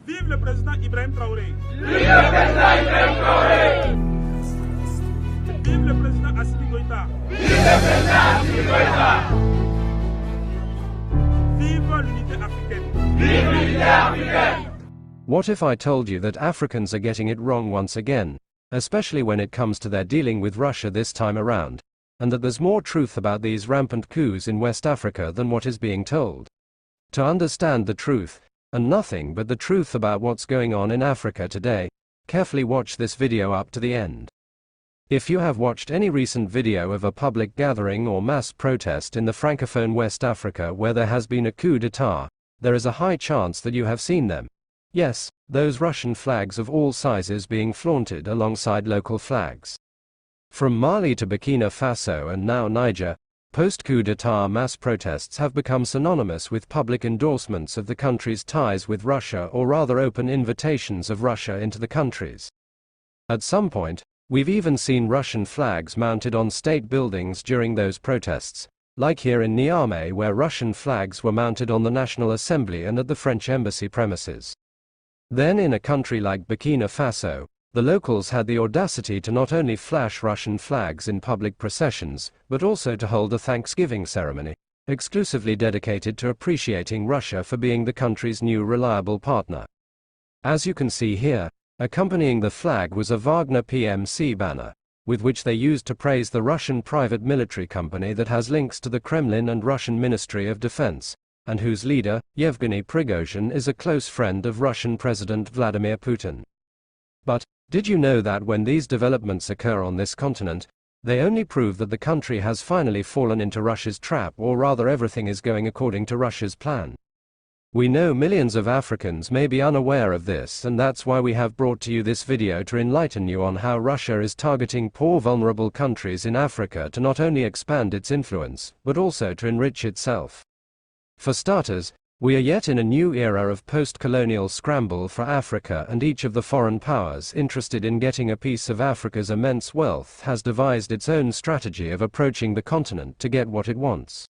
Vive le président Ibrahim Traoré. Vive le président Ibrahim Traoré. Vive le président Assimi Goïta. Vive le président Assimi Goïta. Vive l'unité africaine. Vive l'unité africaine. What if I told you that Africans are getting it wrong once again, especially when it comes to their dealing with Russia this time around, and that there's more truth about these rampant coups in West Africa than what is being told? To understand the truth, and nothing but the truth about what's going on in Africa today, carefully watch this video up to the end. If you have watched any recent video of a public gathering or mass protest in the Francophone West Africa where there has been a coup d'etat, there is a high chance that you have seen them. Yes, those Russian flags of all sizes being flaunted alongside local flags. From Mali to Burkina Faso and now Niger, post-coup d'etat mass protests have become synonymous with public endorsements of the country's ties with Russia, or rather open invitations of Russia into the countries. At some point, we've even seen Russian flags mounted on state buildings during those protests, like here in Niamey where Russian flags were mounted on the National Assembly and at the French embassy premises. Then in a country like Burkina Faso, the locals had the audacity to not only flash Russian flags in public processions, but also to hold a Thanksgiving ceremony, exclusively dedicated to appreciating Russia for being the country's new reliable partner. As you can see here, accompanying the flag was a Wagner PMC banner, with which they used to praise the Russian private military company that has links to the Kremlin and Russian Ministry of Defense, and whose leader, Yevgeny Prigozhin, is a close friend of Russian President Vladimir Putin. But, did you know that when these developments occur on this continent, they only prove that the country has finally fallen into Russia's trap, or rather everything is going according to Russia's plan? We know millions of Africans may be unaware of this, and that's why we have brought to you this video to enlighten you on how Russia is targeting poor vulnerable countries in Africa to not only expand its influence, but also to enrich itself. For starters, we are yet in a new era of post-colonial scramble for Africa, and each of the foreign powers interested in getting a piece of Africa's immense wealth has devised its own strategy of approaching the continent to get what it wants.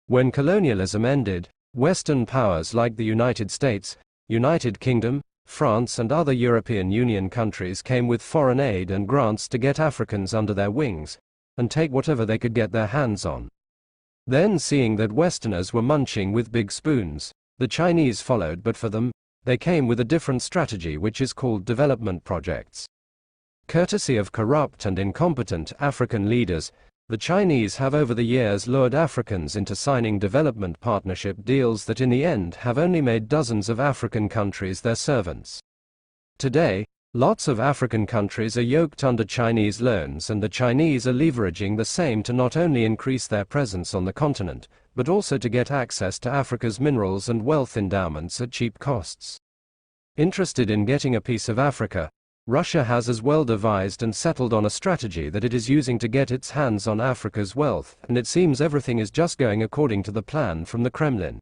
When colonialism ended, Western powers like the United States, United Kingdom, France and other European Union countries came with foreign aid and grants to get Africans under their wings, and take whatever they could get their hands on. Then, seeing that Westerners were munching with big spoons, the Chinese followed, but for them, they came with a different strategy which is called development projects. Courtesy of corrupt and incompetent African leaders, the Chinese have over the years lured Africans into signing development partnership deals that in the end have only made dozens of African countries their servants. Today, lots of African countries are yoked under Chinese loans, and the Chinese are leveraging the same to not only increase their presence on the continent, but also to get access to Africa's minerals and wealth endowments at cheap costs. Interested in getting a piece of Africa, Russia has as well devised and settled on a strategy that it is using to get its hands on Africa's wealth, and it seems everything is just going according to the plan from the Kremlin.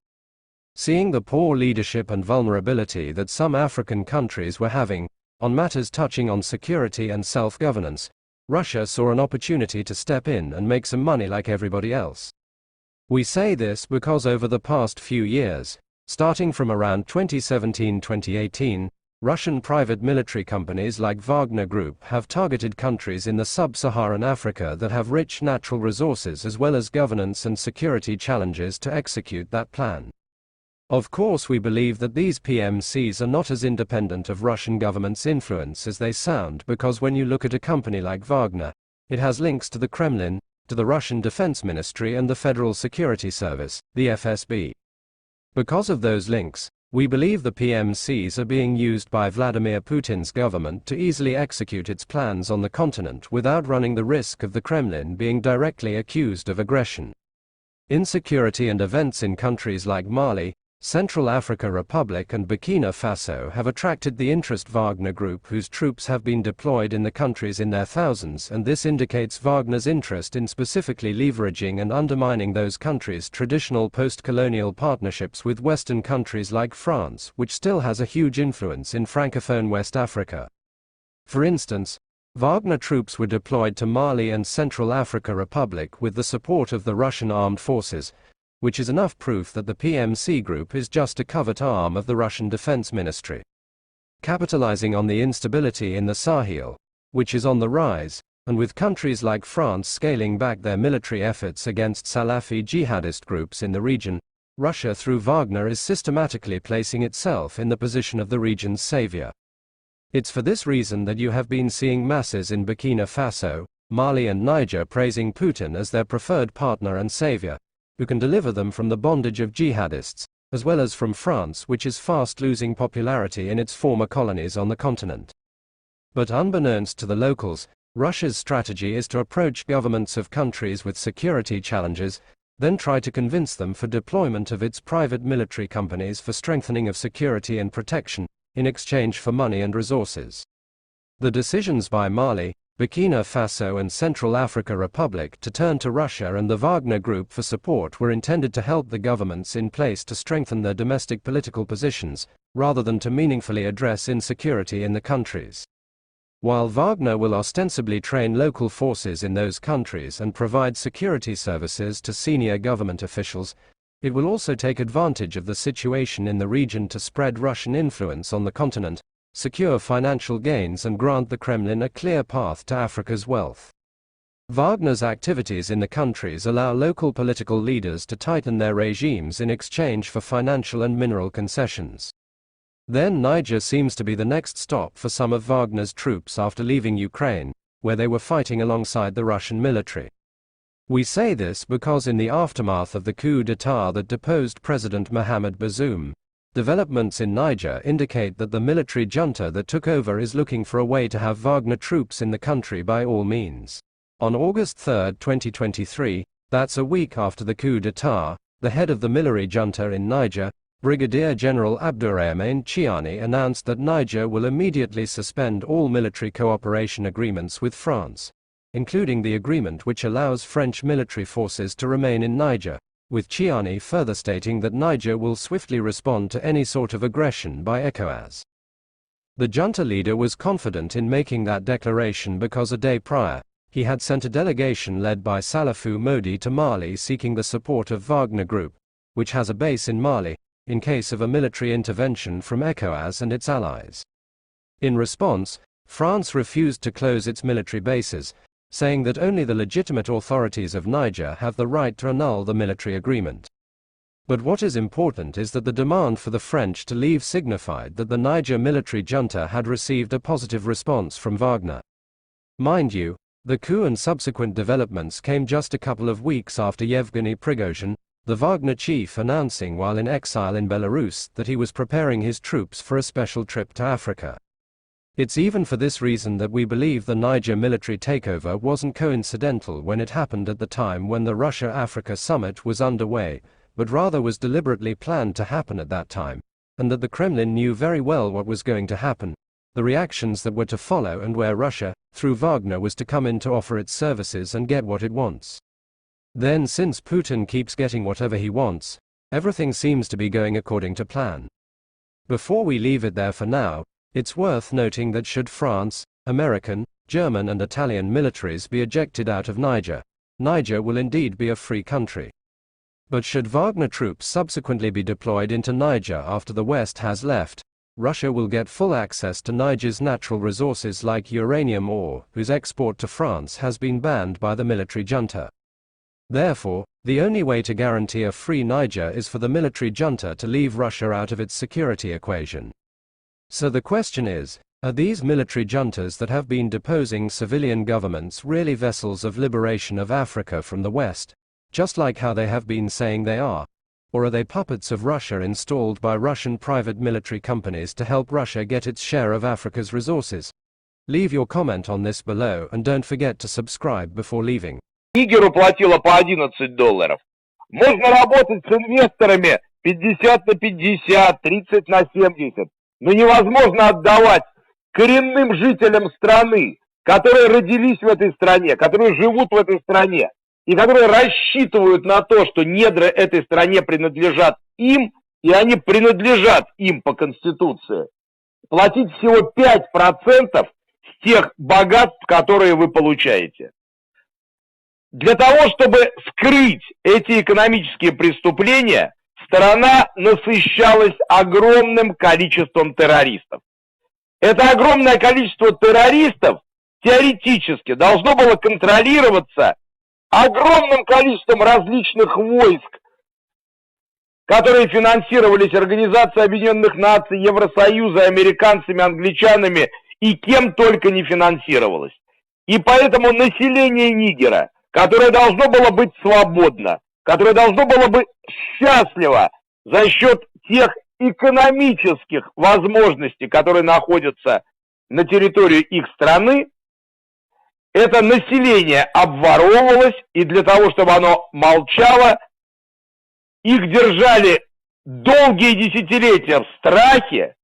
Seeing the poor leadership and vulnerability that some African countries were having on matters touching on security and self-governance, Russia saw an opportunity to step in and make some money like everybody else. We say this because over the past few years, starting from around 2017-2018, Russian private military companies like Wagner Group have targeted countries in the sub-Saharan Africa that have rich natural resources as well as governance and security challenges to execute that plan. Of course, we believe that these PMCs are not as independent of Russian government's influence as they sound, because when you look at a company like Wagner, it has links to the Kremlin, to the Russian Defense Ministry and the Federal Security Service, the FSB. Because of those links, we believe the PMCs are being used by Vladimir Putin's government to easily execute its plans on the continent without running the risk of the Kremlin being directly accused of aggression. Insecurity and events in countries like Mali, Central African Republic and Burkina Faso have attracted the interest Wagner Group, whose troops have been deployed in the countries in their thousands, and this indicates Wagner's interest in specifically leveraging and undermining those countries' traditional post-colonial partnerships with Western countries like France, which still has a huge influence in Francophone West Africa. For instance, Wagner troops were deployed to Mali and Central African Republic with the support of the Russian armed forces, which is enough proof that the PMC group is just a covert arm of the Russian Defense Ministry. capitalizing on the instability in the Sahel, which is on the rise, and with countries like France scaling back their military efforts against Salafi jihadist groups in the region. Russia through Wagner is systematically placing itself in the position of the region's savior. It's for this reason that you have been seeing masses in Burkina Faso, Mali and Niger praising Putin as their preferred partner and savior, who can deliver them from the bondage of jihadists, as well as from France, which is fast losing popularity in its former colonies on the continent. But unbeknownst to the locals, Russia's strategy is to approach governments of countries with security challenges, then try to convince them for deployment of its private military companies for strengthening of security and protection, in exchange for money and resources. The decisions by Mali, Burkina Faso and Central Africa Republic to turn to Russia and the Wagner Group for support were intended to help the governments in place to strengthen their domestic political positions, rather than to meaningfully address insecurity in the countries. While Wagner will ostensibly train local forces in those countries and provide security services to senior government officials, it will also take advantage of the situation in the region to spread Russian influence on the continent, secure financial gains and grant the Kremlin a clear path to Africa's wealth. Wagner's activities in the countries allow local political leaders to tighten their regimes in exchange for financial and mineral concessions. Then Niger seems to be the next stop for some of Wagner's troops after leaving Ukraine, where they were fighting alongside the Russian military. We say this because in the aftermath of the coup d'état that deposed President Mohamed Bazoum, developments in Niger indicate that the military junta that took over is looking for a way to have Wagner troops in the country by all means. On August 3, 2023, that's a week after the coup d'état, the head of the military junta in Niger, Brigadier General Abdourahmane Chiani, announced that Niger will immediately suspend all military cooperation agreements with France, including the agreement which allows French military forces to remain in Niger, with Chiani further stating that Niger will swiftly respond to any sort of aggression by ECOWAS. The junta leader was confident in making that declaration because a day prior, he had sent a delegation led by Salafou Modi to Mali seeking the support of Wagner Group, which has a base in Mali, in case of a military intervention from ECOWAS and its allies. In response, France refused to close its military bases, saying that only the legitimate authorities of Niger have the right to annul the military agreement. But what is important is that the demand for the French to leave signified that the Niger military junta had received a positive response from Wagner. Mind you, the coup and subsequent developments came just a couple of weeks after Yevgeny Prigozhin, the Wagner chief, announcing while in exile in Belarus that he was preparing his troops for a special trip to Africa. It's even for this reason that we believe the Niger military takeover wasn't coincidental when it happened at the time when the Russia-Africa summit was underway, but rather was deliberately planned to happen at that time, and that the Kremlin knew very well what was going to happen, the reactions that were to follow, and where Russia, through Wagner, was to come in to offer its services and get what it wants. Then, since Putin keeps getting whatever he wants, everything seems to be going according to plan. Before we leave it there for now, it's worth noting that should France, American, German and Italian militaries be ejected out of Niger, Niger will indeed be a free country. But should Wagner troops subsequently be deployed into Niger after the West has left, Russia will get full access to Niger's natural resources like uranium ore, whose export to France has been banned by the military junta. Therefore, the only way to guarantee a free Niger is for the military junta to leave Russia out of its security equation. So the question is, are these military juntas that have been deposing civilian governments really vessels of liberation of Africa from the West, just like how they have been saying they are? Or are they puppets of Russia installed by Russian private military companies to help Russia get its share of Africa's resources? Leave your comment on this below and don't forget to subscribe before leaving. Нигеру платила по $11. Можно работать с инвесторами 50 на 50, 30 на 70. Но невозможно отдавать коренным жителям страны, которые родились в этой стране, которые живут в этой стране, и которые рассчитывают на то, что недра этой стране принадлежат им, и они принадлежат им по Конституции. Платить всего 5% с тех богатств, которые вы получаете. Для того, чтобы скрыть эти экономические преступления, страна насыщалась огромным количеством террористов. Это огромное количество террористов теоретически должно было контролироваться огромным количеством различных войск, которые финансировались Организацией Объединенных Наций, Евросоюза, американцами, англичанами и кем только не финансировалось. И поэтому население Нигера, которое должно было быть свободно, которое должно было быть счастливо за счет тех экономических возможностей, которые находятся на территории их страны, это население обворовывалось, и для того, чтобы оно молчало, их держали долгие десятилетия в страхе,